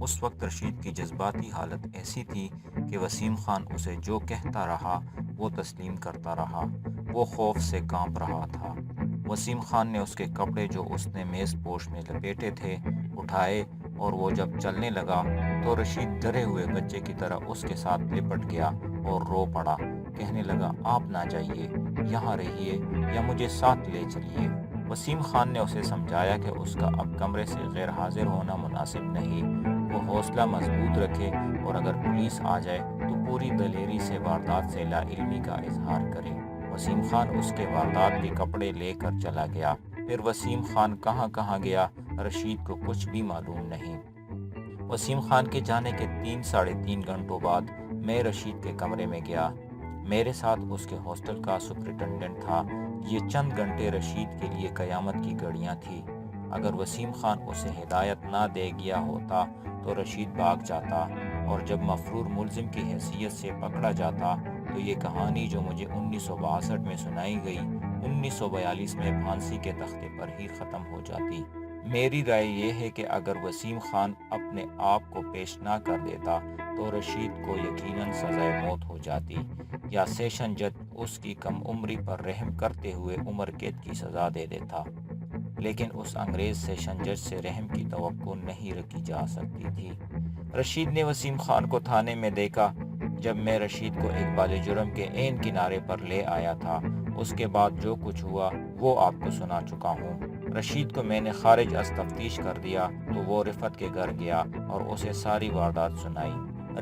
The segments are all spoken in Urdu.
اس وقت رشید کی جذباتی حالت ایسی تھی کہ وسیم خان اسے جو کہتا رہا وہ تسلیم کرتا رہا۔ وہ خوف سے کانپ رہا تھا۔ وسیم خان نے اس کے کپڑے جو اس نے میز پوش میں لپیٹے تھے اٹھائے، اور وہ جب چلنے لگا تو رشید ڈرے ہوئے بچے کی طرح اس کے ساتھ لپٹ گیا اور رو پڑا۔ کہنے لگا، آپ نہ جائیے، یہاں رہیے یا مجھے ساتھ لے چلیے۔ وسیم خان نے اسے سمجھایا کہ اس کا اب کمرے سے غیر حاضر ہونا مناسب نہیں، وہ حوصلہ مضبوط رکھے اور اگر پولیس آ جائے تو پوری دلیری سے واردات سے لا علمی کا اظہار کرے۔ وسیم خان اس کے واردات کے کپڑے لے کر چلا گیا۔ پھر وسیم خان کہاں کہاں گیا رشید کو کچھ بھی معلوم نہیں۔ وسیم خان کے جانے کے 3-3.5 گھنٹوں بعد میں رشید کے کمرے میں گیا۔ میرے ساتھ اس کے ہاسٹل کا سپرنٹنڈنٹ تھا۔ یہ چند گھنٹے رشید کے لیے قیامت کی گھڑیاں تھی۔ اگر وسیم خان اسے ہدایت نہ دے گیا ہوتا تو رشید بھاگ جاتا، اور جب مفرور ملزم کی حیثیت سے پکڑا جاتا تو یہ کہانی جو مجھے 1962 میں سنائی گئی 1942 میں پھانسی کے تختے پر ہی ختم ہو جاتی۔ میری رائے یہ ہے کہ اگر وسیم خان اپنے آپ کو پیش نہ کر دیتا تو رشید کو یقیناً سزائے موت ہو جاتی، یا سیشن جج اس کی کم عمری پر رحم کرتے ہوئے عمر قید کی سزا دے دیتا۔ لیکن اس انگریز سیشن جج سے رحم کی توقع نہیں رکھی جا سکتی تھی۔ رشید نے وسیم خان کو تھانے میں دیکھا جب میں رشید کو اقبال جرم کے عین کنارے پر لے آیا تھا۔ اس کے بعد جو کچھ ہوا وہ آپ کو سنا چکا ہوں۔ رشید کو میں نے خارج از تفتیش کر دیا تو وہ رفت کے گھر گیا اور اسے ساری واردات سنائی۔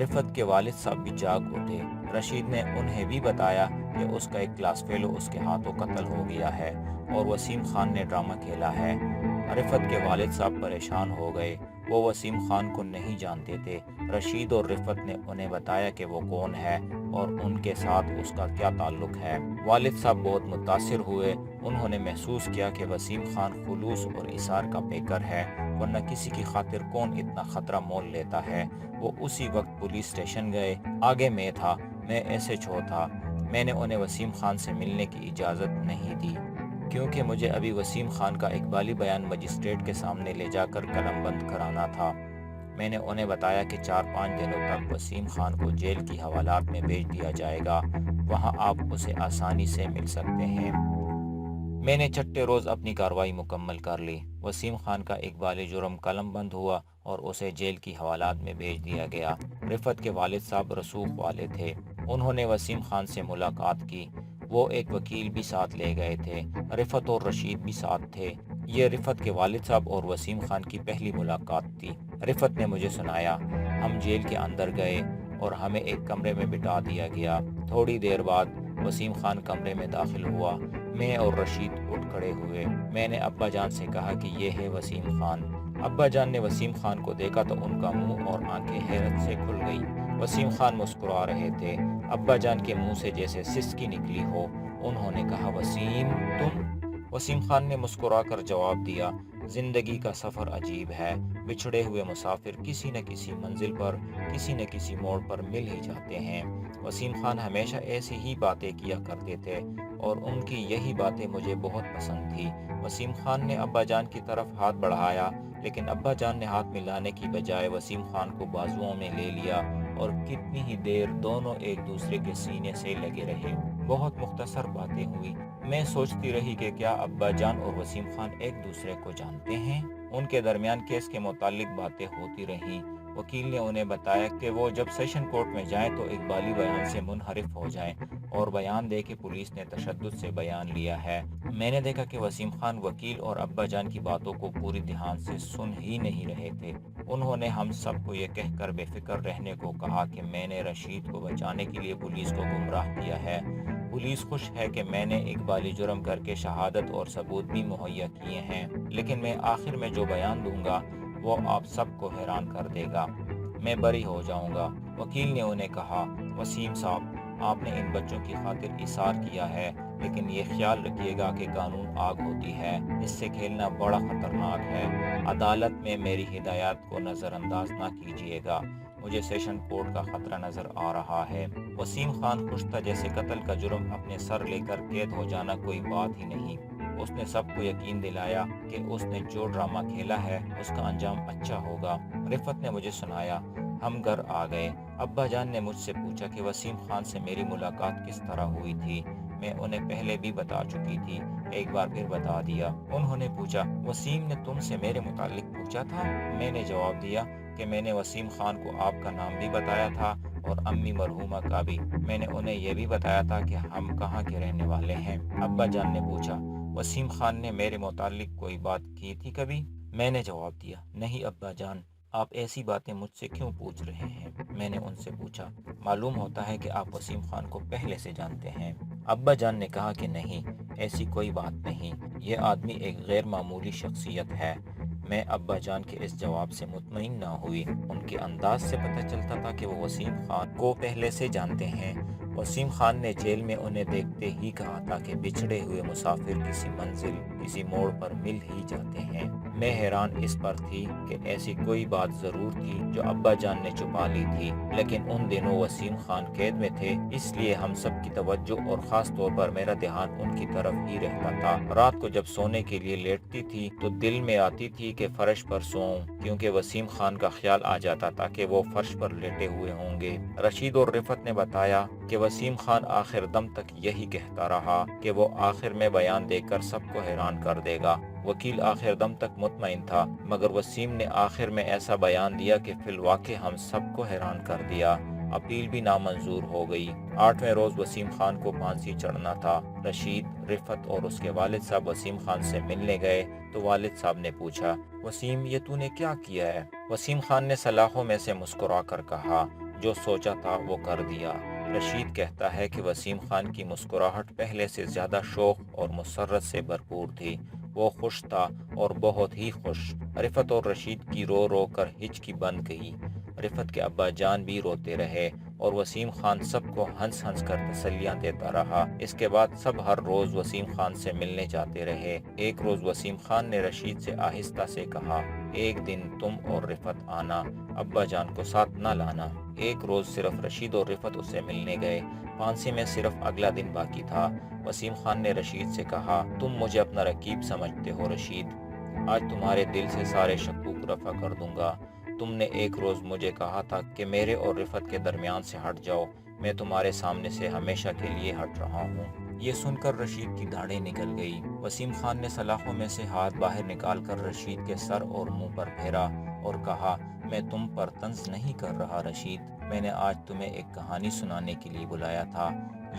رفت کے والد صاحب بھی جاگ اٹھے۔ رشید نے انہیں بھی بتایا کہ اس کا ایک کلاس فیلو اس کے ہاتھوں قتل ہو گیا ہے اور وسیم خان نے ڈرامہ کھیلا ہے۔ رفت کے والد صاحب پریشان ہو گئے۔ وہ وسیم خان کو نہیں جانتے تھے۔ رشید اور رفت نے انہیں بتایا کہ وہ کون ہے اور ان کے ساتھ اس کا کیا تعلق ہے۔ والد صاحب بہت متاثر ہوئے۔ انہوں نے محسوس کیا کہ وسیم خان خلوص اور ایثار کا پیکر ہے، ورنہ کسی کی خاطر کون اتنا خطرہ مول لیتا ہے۔ وہ اسی وقت پولیس اسٹیشن گئے۔ آگے میں تھا، میں ایس ایچ او تھا۔ میں نے انہیں وسیم خان سے ملنے کی اجازت نہیں دی کیونکہ مجھے ابھی وسیم خان کا اقبالی بیان مجسٹریٹ کے سامنے لے جا کر قلم بند کرانا تھا۔ میں نے انہیں بتایا کہ 4-5 دنوں تک وسیم خان کو جیل کی حوالات میں بھیج دیا جائے گا، وہاں آپ اسے آسانی سے مل سکتے ہیں۔ میں نے چھٹے روز اپنی کارروائی مکمل کر لی۔ وسیم خان کا اقبال جرم قلم بند ہوا اور اسے جیل کی حوالات میں بھیج دیا گیا۔ رفت کے والد صاحب رسوخ والے تھے۔ انہوں نے وسیم خان سے ملاقات کی۔ وہ ایک وکیل بھی ساتھ لے گئے تھے۔ رفت اور رشید بھی ساتھ تھے۔ یہ رفت کے والد صاحب اور وسیم خان کی پہلی ملاقات تھی۔ رفت نے مجھے سنایا۔ ہم جیل کے اندر گئے اور ہمیں ایک کمرے میں بٹھا دیا گیا۔ تھوڑی دیر بعد وسیم خان کمرے میں داخل ہوا۔ میں اور رشید اٹھ کھڑے ہوئے۔ میں نے ابا جان سے کہا کہ یہ ہے وسیم خان۔ ابا جان نے وسیم خان کو دیکھا تو ان کا منہ اور آنکھیں حیرت سے کھل گئی۔ وسیم خان مسکرا رہے تھے۔ ابا جان کے منہ سے جیسے سسکی نکلی ہو۔ انہوں نے کہا، وسیم تم؟ وسیم خان نے مسکرا کر جواب دیا، زندگی کا سفر عجیب ہے۔ بچھڑے ہوئے مسافر کسی نہ کسی منزل پر، کسی نہ کسی موڑ پر مل ہی جاتے ہیں۔ وسیم خان ہمیشہ ایسی ہی باتیں کیا کرتے تھے اور ان کی یہی باتیں مجھے بہت پسند تھی۔ وسیم خان نے ابا جان کی طرف ہاتھ بڑھایا، لیکن ابا جان نے ہاتھ ملانے کی بجائے وسیم خان کو بازوؤں میں لے لیا اور کتنی ہی دیر دونوں ایک دوسرے کے سینے سے لگے رہے۔ بہت مختصر باتیں ہوئی۔ میں سوچتی رہی کہ کیا ابا جان اور وسیم خان ایک دوسرے کو جانتے ہیں؟ ان کے درمیان کیس کے متعلق باتیں ہوتی رہیں۔ وکیل نے انہیں بتایا کہ وہ جب سیشن کورٹ میں جائیں تو اقبالی بیان سے منحرف ہو جائیں اور بیان دے کہ پولیس نے تشدد سے بیان لیا ہے۔ میں نے دیکھا کہ وسیم خان وکیل اور ابا جان کی باتوں کو پوری دھیان سے سن ہی نہیں رہے تھے۔ انہوں نے ہم سب کو یہ کہہ کر بے فکر رہنے کو کہا کہ میں نے رشید کو بچانے کے لیے پولیس کو گمراہ کیا ہے۔ پولیس خوش ہے کہ میں نے اقبالی جرم کر کے شہادت اور ثبوت بھی مہیا کیے ہیں، لیکن میں آخر میں جو بیان دوں گا وہ آپ سب کو حیران کر دے گا۔ میں بری ہو جاؤں گا۔ وکیل نے انہیں کہا، وسیم صاحب، آپ نے ان بچوں کی خاطر ایثار کیا ہے، لیکن یہ خیال رکھیے گا کہ قانون آگ ہوتی ہے، اس سے کھیلنا بڑا خطرناک ہے۔ عدالت میں میری ہدایات کو نظر انداز نہ کیجیے گا۔ مجھے سیشن کورٹ کا خطرہ نظر آ رہا ہے۔ وسیم خان خوش تھا جیسے قتل کا جرم اپنے سر لے کر قید ہو جانا کوئی بات ہی نہیں۔ اس نے سب کو یقین دلایا کہ اس نے جو ڈرامہ کھیلا ہے اس کا انجام اچھا ہوگا۔ رفعت نے مجھے سنایا۔ ہم گھر آ گئے۔ ابا جان نے مجھ سے پوچھا کہ وسیم خان سے میری ملاقات کس طرح ہوئی تھی۔ میں انہیں پہلے بھی بتا چکی تھی، ایک بار پھر بتا دیا۔ انہوں نے پوچھا، وسیم نے تم سے میرے متعلق پوچھا تھا؟ میں نے جواب دیا کہ میں نے وسیم خان کو آپ کا نام بھی بتایا تھا اور امی مرحومہ کا بھی۔ میں نے انہیں یہ بھی بتایا تھا کہ ہم کہاں کے رہنے والے ہیں۔ ابا جان نے پوچھا، وسیم خان نے میرے متعلق کوئی بات کی تھی کبھی؟ میں نے جواب دیا، نہیں ابا جان، آپ ایسی باتیں مجھ سے کیوں پوچھ رہے ہیں؟ میں نے ان سے پوچھا، معلوم ہوتا ہے کہ آپ وسیم خان کو پہلے سے جانتے ہیں۔ ابا جان نے کہا کہ نہیں، ایسی کوئی بات نہیں، یہ آدمی ایک غیر معمولی شخصیت ہے۔ میں ابا جان کے اس جواب سے مطمئن نہ ہوئی۔ ان کے انداز سے پتہ چلتا تھا کہ وہ وسیم خان کو پہلے سے جانتے ہیں۔ وسیم خان نے جیل میں انہیں دیکھتے ہی کہا تھا کہ بچھڑے ہوئے مسافر کسی منزل، کسی موڑ پر مل ہی جاتے ہیں۔ میں حیران اس پر تھی کہ ایسی کوئی بات ضرور تھی جو ابا جان نے چھپا لی تھی، لیکن ان دنوں وسیم خان قید میں تھے، اس لیے ہم سب کی توجہ اور خاص طور پر میرا دھیان ان کی طرف ہی رہتا تھا۔ رات کو جب سونے کے لیے لیٹتی تھی تو دل میں آتی تھی کہ فرش پر سوؤں، کیونکہ وسیم خان کا خیال آ جاتا تھا کہ وہ فرش پر لیٹے ہوئے ہوں گے۔ رشید اور رفعت نے بتایا کہ وسیم خان آخر دم تک یہی کہتا رہا کہ وہ آخر میں بیان دے کر سب کو حیران کر دے گا۔ وکیل آخر دم تک مطمئن تھا، مگر وسیم نے آخر میں ایسا بیان دیا کہ فی الواقع ہم سب کو حیران کر دیا۔ اپیل بھی نامنظور ہو گئی۔ 8ویں روز وسیم خان کو پھانسی چڑھنا تھا۔ رشید، رفعت اور اس کے والد صاحب وسیم خان سے ملنے گئے تو والد صاحب نے پوچھا، وسیم یہ تو نے کیا کیا ہے؟ وسیم خان نے سلاخوں میں سے مسکرا کر کہا، جو سوچا تھا وہ کر دیا۔ رشید کہتا ہے کہ وسیم خان کی مسکراہٹ پہلے سے زیادہ شوق اور مسرت سے بھرپور تھی۔ وہ خوش تھا اور بہت ہی خوش۔ رفعت اور رشید کی رو رو کر ہچکی بند گئی۔ رفعت کے ابا جان بھی روتے رہے اور وسیم خان سب کو ہنس ہنس کر تسلیاں دیتا رہا۔ اس کے بعد سب ہر روز وسیم خان سے ملنے جاتے رہے۔ ایک روز وسیم خان نے رشید سے آہستہ سے کہا، ایک دن تم اور رفعت آنا، ابا جان کو ساتھ نہ لانا۔ ایک روز صرف رشید اور رفعت اسے ملنے گئے۔ پھانسی میں صرف اگلا دن باقی تھا۔ وسیم خان نے رشید سے کہا، تم مجھے اپنا رقیب سمجھتے ہو رشید، آج تمہارے دل سے سارے شکوک رفع کر دوں گا۔ تم نے ایک روز مجھے کہا تھا کہ میرے اور رفعت کے درمیان سے ہٹ جاؤ، میں تمہارے سامنے سے ہمیشہ کے لیے ہٹ رہا ہوں۔ یہ سن کر رشید کی داڑھیں نکل گئی۔ وسیم خان نے سلاخوں میں سے ہاتھ باہر نکال کر رشید کے سر اور منہ پر پھیرا اور کہا، میں تم پر طنز نہیں کر رہا رشید، میں نے آج تمہیں ایک کہانی سنانے کے لیے بلایا تھا۔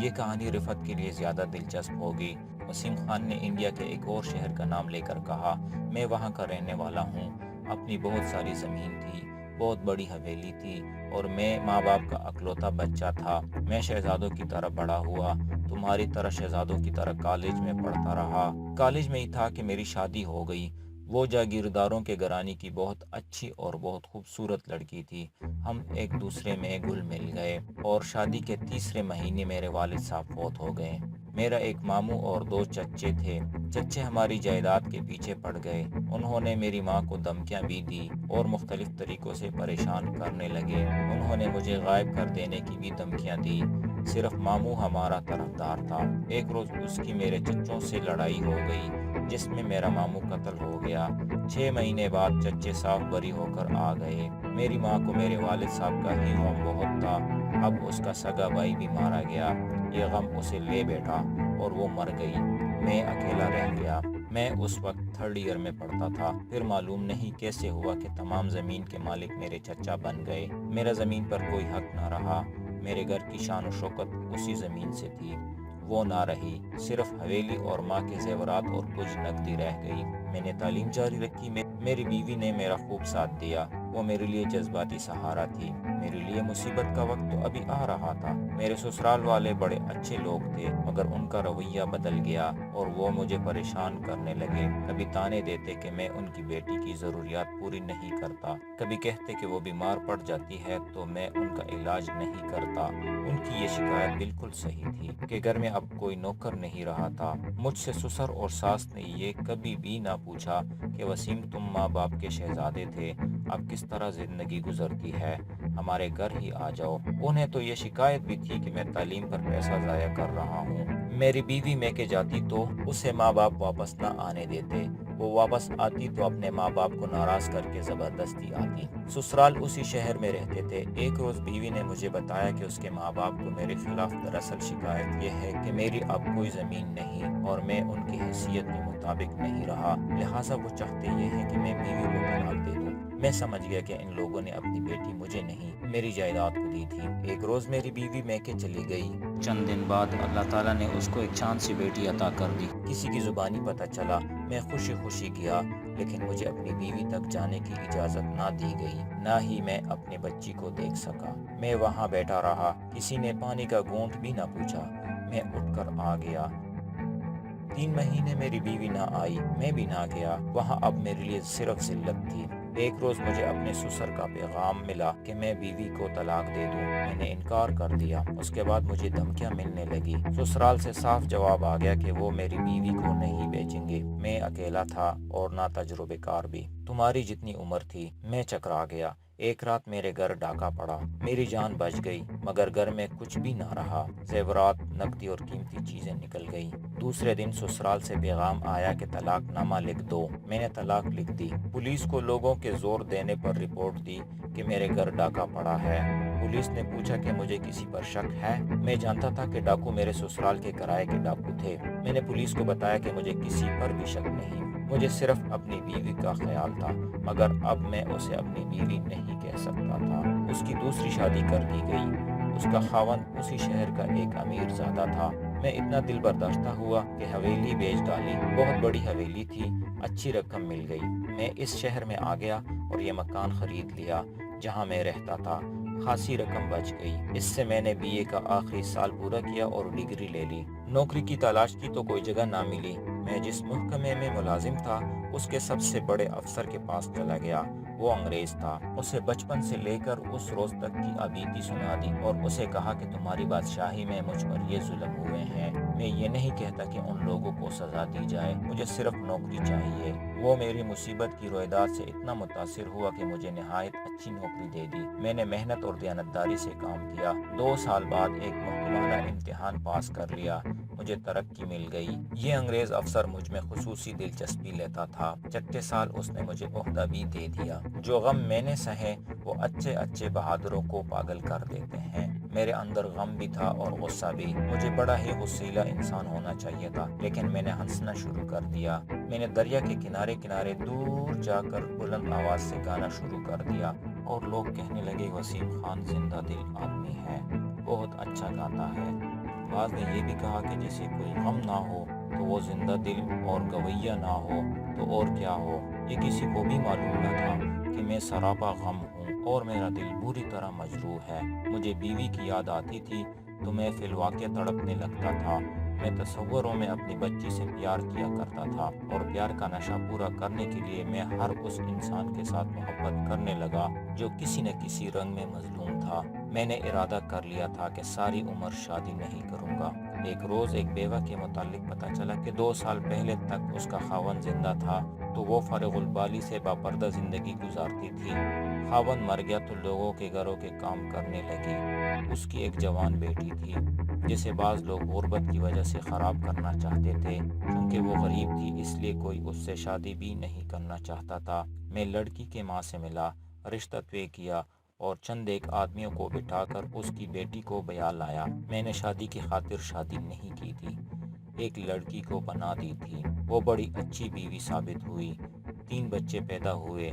یہ کہانی رفعت کے لیے زیادہ دلچسپ ہوگی۔ وسیم خان نے انڈیا کے ایک اور شہر کا نام لے کر کہا، میں وہاں کا رہنے والا ہوں۔ اپنی بہت ساری زمین تھی، بہت بڑی حویلی تھی اور میں ماں باپ کا اکلوتا بچہ تھا۔ میں شہزادوں کی طرح بڑا ہوا، تمہاری طرح شہزادوں کی طرح کالج میں پڑھتا رہا۔ کالج میں ہی تھا کہ میری شادی ہو گئی۔ وہ جاگیرداروں کے گھرانے کی بہت اچھی اور بہت خوبصورت لڑکی تھی۔ ہم ایک دوسرے میں گل مل گئے اور شادی کے تیسرے مہینے میرے والد صاحب فوت ہو گئے۔ میرا ایک ماموں اور 2 چچے تھے۔ چچے ہماری جائیداد کے پیچھے پڑ گئے۔ انہوں نے میری ماں کو دھمکیاں بھی دی اور مختلف طریقوں سے پریشان کرنے لگے۔ انہوں نے مجھے غائب کر دینے کی بھی دھمکیاں دی۔ صرف ماموں ہمارا طرفدار تھا۔ ایک روز اس کی میرے چچوں سے لڑائی ہو گئی جس میں میرا ماموں قتل ہو گیا۔ 6 مہینے بعد چچے صاحب بری ہو کر آ گئے۔ میری ماں کو میرے والد صاحب کا ہی غم بہت تھا۔ اب اس کا سگا بھائی بھی مارا گیا۔ یہ غم اسے لے بیٹھا اور وہ مر گئی۔ میں اکیلا رہ گیا۔ میں اس وقت 3rd ایئر میں پڑھتا تھا۔ پھر معلوم نہیں کیسے ہوا کہ تمام زمین کے مالک میرے چچا بن گئے۔ میرا زمین پر کوئی حق نہ رہا۔ میرے گھر کی شان و شوکت اسی زمین سے تھی، وہ نہ رہی۔ صرف حویلی اور ماں کے زیورات اور کچھ نقدی رہ گئی۔ میں نے تعلیم جاری رکھی۔ میری بیوی نے میرا خوب ساتھ دیا۔ وہ میرے لیے جذباتی سہارا تھی۔ میرے لیے مصیبت کا وقت تو ابھی آ رہا تھا۔ میرے سسرال والے بڑے اچھے لوگ تھے، مگر ان کا رویہ بدل گیا اور وہ مجھے پریشان کرنے لگے۔ کبھی تانے دیتے کہ میں ان کی بیٹی کی ضروریات پوری نہیں کرتا، کبھی کہتے کہ وہ بیمار پڑ جاتی ہے تو میں ان کا علاج نہیں کرتا۔ ان کی یہ شکایت بالکل صحیح تھی کہ گھر میں اب کوئی نوکر نہیں رہا تھا۔ مجھ سے سسر اور ساس نے یہ کبھی بھی نہ پوچھا کہ وسیم تم ماں باپ کے شہزادے تھے، اب کس کس طرح زندگی گزرتی ہے، ہمارے گھر ہی آ جاؤ۔ انہیں تو یہ شکایت بھی تھی کہ میں تعلیم پر پیسہ ضائع کر رہا ہوں۔ میری بیوی میکے جاتی تو اسے ماں باپ واپس نہ آنے دیتے، وہ واپس آتی تو اپنے ماں باپ کو ناراض کر کے زبردستی آتی۔ سسرال اسی شہر میں رہتے تھے۔ ایک روز بیوی نے مجھے بتایا کہ اس کے ماں باپ کو میرے خلاف دراصل شکایت یہ ہے کہ میری اب کوئی زمین نہیں اور میں ان کی حیثیت کے مطابق نہیں رہا، لہٰذا وہ چاہتے یہ ہیں کہ میں بیوی کو طلاق دے دوں۔ میں سمجھ گیا کہ ان لوگوں نے اپنی بیٹی مجھے نہیں، میری جائیداد کو دی تھی۔ ایک روز میری بیوی میکے چلی گئی۔ چند دن بعد اللہ تعالیٰ نے اس کو ایک چاند سی بیٹی عطا کر دی۔ کسی کی زبانی پتہ چلا، میں خوشی خوشی گیا، لیکن مجھے اپنی بیوی تک جانے کی اجازت نہ دی گئی، نہ ہی میں اپنے بچی کو دیکھ سکا۔ میں وہاں بیٹھا رہا، کسی نے پانی کا گھونٹ بھی نہ پوچھا۔ میں اٹھ کر آ گیا۔ 3 مہینے میری بیوی نہ آئی، میں بھی نہ گیا۔ وہاں اب میرے لیے صرف ذلت تھی۔ ایک روز مجھے اپنے سسر کا پیغام ملا کہ میں بیوی کو طلاق دے دوں۔ میں نے انکار کر دیا۔ اس کے بعد مجھے دھمکیاں ملنے لگی۔ سسرال سے صاف جواب آ گیا کہ وہ میری بیوی کو نہیں بیچیں گے۔ میں اکیلا تھا اور نہ تجربے کار بھی۔ تمہاری جتنی عمر تھی۔ میں چکرا گیا۔ ایک رات میرے گھر ڈاکہ پڑا، میری جان بچ گئی، مگر گھر میں کچھ بھی نہ رہا۔ زیورات، نقدی اور قیمتی چیزیں نکل گئیں۔ دوسرے دن سسرال سے پیغام آیا کہ طلاق نامہ لکھ دو۔ میں نے طلاق لکھ دی۔ پولیس کو لوگوں کے زور دینے پر رپورٹ دی کہ میرے گھر ڈاکہ پڑا ہے۔ پولیس نے پوچھا کہ مجھے کسی پر شک ہے۔ میں جانتا تھا کہ ڈاکو میرے سسرال کے کرائے کے ڈاکو تھے۔ میں نے پولیس کو بتایا کہ مجھے کسی پر بھی شک نہیں، مجھے صرف اپنی بیوی کا خیال تھا، مگر اب میں اسے اپنی بیوی نہیں کہہ سکتا تھا۔ اس کی دوسری شادی کر دی گئی۔ اس کا خاوند اسی شہر کا ایک امیر زادہ تھا۔ میں اتنا دل برداشتہ ہوا کہ حویلی بیچ ڈالی۔ بہت بڑی حویلی تھی، اچھی رقم مل گئی۔ میں اس شہر میں آ گیا اور یہ مکان خرید لیا جہاں میں رہتا تھا۔ خاصی رقم بچ گئی۔ اس سے میں نے BA کا آخری سال پورا کیا اور ڈگری لے لی۔ نوکری کی تلاش کی تو کوئی جگہ نہ ملی۔ میں جس محکمے میں ملازم تھا اس کے سب سے بڑے افسر کے پاس چلا گیا۔ وہ انگریز تھا۔ اسے بچپن سے لے کر اس روز تک کی ابیتی سنا دی اور اسے کہا کہ تمہاری بادشاہی میں مجھ پر یہ ظلم ہوئے ہیں۔ میں یہ نہیں کہتا کہ ان لوگوں کو سزا دی جائے، مجھے صرف نوکری چاہیے۔ وہ میری مصیبت کی رویداد سے اتنا متاثر ہوا کہ مجھے نہایت اچھی نوکری دے دی۔ میں نے محنت اور دیانتداری سے کام کیا۔ 2 سال بعد ایک محکمانہ امتحان پاس کر لیا، مجھے ترقی مل گئی۔ یہ انگریز افسر مجھ میں خصوصی دلچسپی لیتا تھا۔ چھٹے سال اس نے مجھے عہدہ بھی دے دیا۔ جو غم میں نے سہے وہ اچھے بہادروں کو پاگل کر دیتے ہیں۔ میرے اندر غم بھی تھا اور غصہ بھی۔ مجھے بڑا ہی غصیلا انسان ہونا چاہیے تھا، لیکن میں نے ہنسنا شروع کر دیا۔ میں نے دریا کے کنارے دور جا کر بلند آواز سے گانا شروع کر دیا اور لوگ کہنے لگے وسیم خان زندہ دل آدمی ہے، بہت اچھا گاتا ہے۔ بعض نے یہ بھی کہا کہ جسے کوئی غم نہ ہو تو وہ زندہ دل اور گویہ نہ ہو تو اور کیا ہو۔ یہ کسی کو بھی معلوم نہ تھا کہ میں سراپا غم ہوں اور میرا دل بری طرح مجروح ہے۔ مجھے بیوی کی یاد آتی تھی تو میں فی الواقع تڑپنے لگتا تھا۔ میں تصوروں میں اپنی بچی سے پیار کیا کرتا تھا اور پیار کا نشہ پورا کرنے کے لیے میں ہر اس انسان کے ساتھ محبت کرنے لگا جو کسی نہ کسی رنگ میں مظلوم تھا۔ میں نے ارادہ کر لیا تھا کہ ساری عمر شادی نہیں کروں گا۔ ایک روز ایک بیوہ کے متعلق پتہ چلا کہ 2 سال پہلے تک اس کا خاوند زندہ تھا تو وہ فارغ البالی سے باپردہ زندگی گزارتی تھی۔ خاوند مر گیا تو لوگوں کے گھروں کے کام کرنے لگی۔ اس کی ایک جوان بیٹی تھی جسے بعض لوگ غربت کی وجہ سے خراب کرنا چاہتے تھے۔ چونکہ وہ غریب تھی اس لیے کوئی اس سے شادی بھی نہیں کرنا چاہتا تھا۔ میں لڑکی کے ماں سے ملا، رشتہ طے کیا اور چند ایک آدمیوں کو بٹھا کر اس کی بیٹی کو بیا لایا۔ میں نے شادی کی خاطر شادی نہیں کی تھی، ایک لڑکی کو بنا دی تھی۔ وہ بڑی اچھی بیوی ثابت ہوئی۔ 3 بچے پیدا ہوئے،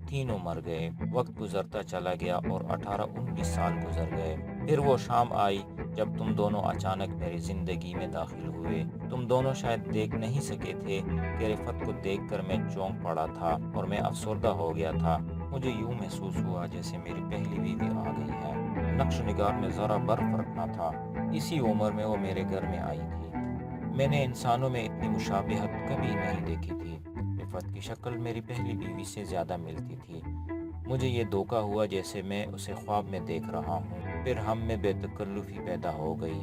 تینوں مر گئے۔ وقت گزرتا چلا گیا اور 18-19 سال گزر گئے۔ پھر وہ شام آئی جب تم دونوں اچانک میری زندگی میں داخل ہوئے۔ تم دونوں شاید دیکھ نہیں سکے تھے کہ رفعت کو دیکھ کر میں چونک پڑا تھا اور میں افسردہ ہو گیا تھا۔ مجھے یوں محسوس ہوا جیسے میری پہلی بیوی آ گئی ہے۔ نقش و نگار میں ذرا بر فرق نہ تھا۔ اسی عمر میں وہ میرے گھر میں آئی تھی۔ میں نے انسانوں میں اتنی مشابہت کبھی نہیں دیکھی تھی۔ رفعت کی شکل میری پہلی بیوی سے زیادہ ملتی تھی۔ مجھے یہ دھوکہ ہوا جیسے میں اسے خواب میں دیکھ رہا ہوں۔ پھر ہم میں بے تکلفی پیدا ہو گئی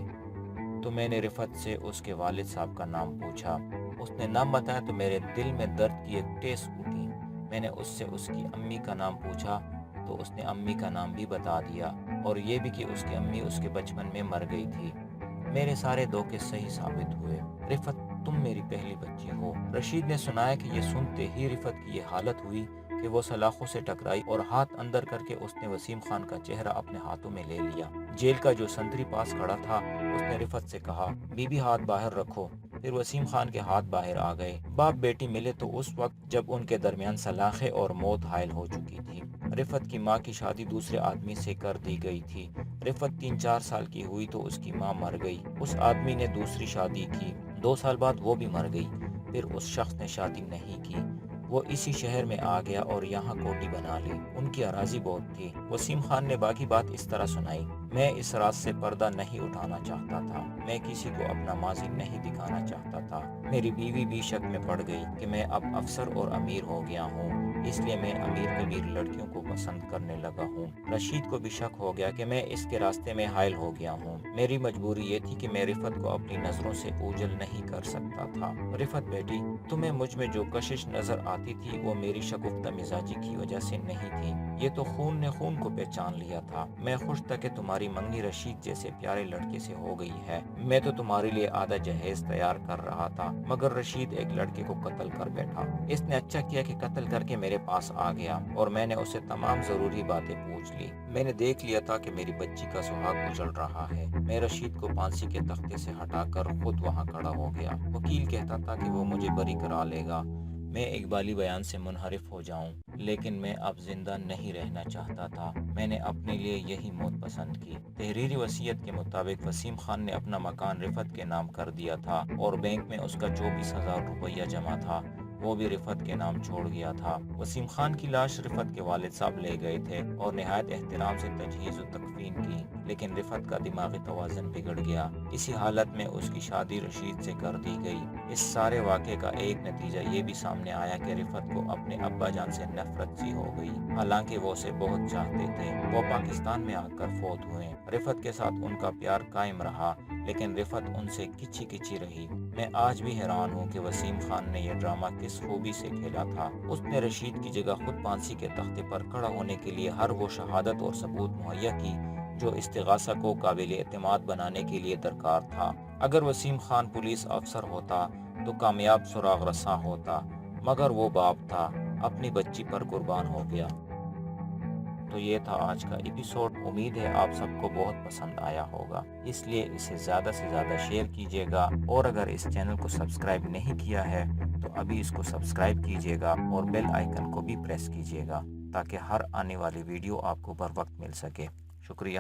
تو میں نے رفعت سے اس کے والد صاحب کا نام پوچھا۔ اس نے نام بتایا تو میرے دل میں درد کی ایک ٹیس اٹھی۔ میں نے اس سے اس کی امی کا نام پوچھا تو اس نے امی کا نام بھی بتا دیا اور یہ بھی کہ اس کی امی اس کے بچپن میں مر گئی تھی۔ میرے سارے دھوکے صحیح ثابت ہوئے۔ رفت، تم میری پہلی بچی ہو۔ رشید نے سنایا کہ یہ سنتے ہی رفت کی یہ حالت ہوئی کہ وہ سلاخوں سے ٹکرائی اور ہاتھ اندر کر کے اس نے وسیم خان کا چہرہ اپنے ہاتھوں میں لے لیا۔ جیل کا جو سنتری پاس کھڑا تھا اس نے رفت سے کہا، بی بی ہاتھ باہر رکھو۔ پھر وسیم خان کے ہاتھ باہر آ گئے۔ باپ بیٹی ملے تو اس وقت جب ان کے درمیان سلاخیں اور موت حائل ہو چکی تھی۔ رفت کی ماں کی شادی دوسرے آدمی سے کر دی گئی تھی۔ رفت 3-4 سال کی ہوئی تو اس کی ماں مر گئی۔ اس آدمی نے دوسری شادی کی، 2 سال بعد وہ بھی مر گئی۔ پھر اس شخص نے شادی نہیں کی، وہ اسی شہر میں آ گیا اور یہاں کوٹھی بنا لی۔ ان کی اراضی بہت تھی۔ وسیم خان نے باقی بات اس طرح سنائی، میں اس راز سے پردہ نہیں اٹھانا چاہتا تھا، میں کسی کو اپنا ماضی نہیں دکھانا چاہتا تھا۔ میری بیوی بھی شک میں پڑ گئی کہ میں اب افسر اور امیر ہو گیا ہوں، اس لیے میں امیر کبیر لڑکیوں کو پسند کرنے لگا ہوں۔ رشید کو بھی شک ہو گیا کہ میں اس کے راستے میں حائل ہو گیا ہوں۔ میری مجبوری یہ تھی کہ میں رفت کو اپنی نظروں سے اوجھل نہیں کر سکتا تھا۔ رفت بیٹی، تمہیں مجھ میں جو کشش نظر آتی تھی وہ میری شگفتہ مزاجی کی وجہ سے نہیں تھی، یہ تو خون نے خون کو پہچان لیا تھا۔ میں خوش تھا کہ تمہاری منگنی رشید جیسے پیارے لڑکے سے ہو گئی ہے، میں تو تمہارے لیے آدھا جہیز تیار کر رہا تھا، مگر رشید ایک لڑکے کو قتل کر بیٹھا۔ اس نے اچھا کیا کہ قتل کر کے میرے پاس آ گیا اور میں نے اسے تمام ضروری باتیں پوچھ لی۔ میں نے دیکھ لیا تھا کہ میری بچی کا سہاگ اجڑ رہا ہے۔ میں رشید کو پھانسی کے تختے سے ہٹا کر خود وہاں کھڑا ہو گیا۔ وکیل کہتا تھا کہ وہ مجھے بری کرا لے گا، میں اقبالی بیان سے منحرف ہو جاؤں، لیکن میں اب زندہ نہیں رہنا چاہتا تھا۔ میں نے اپنے لیے یہی موت پسند کی۔ تحریری وصیت کے مطابق وسیم خان نے اپنا مکان رفت کے نام کر دیا تھا اور بینک میں اس کا 24,000 روپیہ جمع تھا، وہ بھی رفت کے نام چھوڑ گیا تھا۔ وسیم خان کی لاش رفت کے والد صاحب لے گئے تھے اور نہایت احترام سے تجہیز و تکفین کی، لیکن رفت کا دماغی توازن بگڑ گیا۔ اسی حالت میں اس کی شادی رشید سے کر دی گئی۔ اس سارے واقعے کا ایک نتیجہ یہ بھی سامنے آیا کہ رفت کو اپنے ابا جان سے نفرت سی ہو گئی، حالانکہ وہ اسے بہت چاہتے تھے۔ وہ پاکستان میں آ کر فوت ہوئے۔ رفت کے ساتھ ان کا پیار قائم رہا، لیکن رفت ان سے کچی کچی رہی۔ میں آج بھی حیران ہوں کہ وسیم خان نے یہ ڈرامہ کس خوبی سے کھیلا تھا۔ اس نے رشید کی جگہ خود پھانسی کے تختے پر کھڑا ہونے کے لیے ہر وہ شہادت اور ثبوت مہیا کی جو استغاثہ کو قابل اعتماد بنانے کے لیے درکار تھا۔ اگر وسیم خان پولیس افسر ہوتا تو کامیاب سراغ رساں ہوتا، مگر وہ باپ تھا، اپنی بچی پر قربان ہو گیا۔ تو یہ تھا آج کا ایپیسوڈ۔ امید ہے آپ سب کو بہت پسند آیا ہوگا، اس لیے اسے زیادہ سے زیادہ شیئر کیجیے گا، اور اگر اس چینل کو سبسکرائب نہیں کیا ہے تو ابھی اس کو سبسکرائب کیجیے گا اور بیل آئیکن کو بھی پریس کیجیے گا تاکہ ہر آنے والی ویڈیو آپ کو بر وقت مل سکے۔ شکریہ۔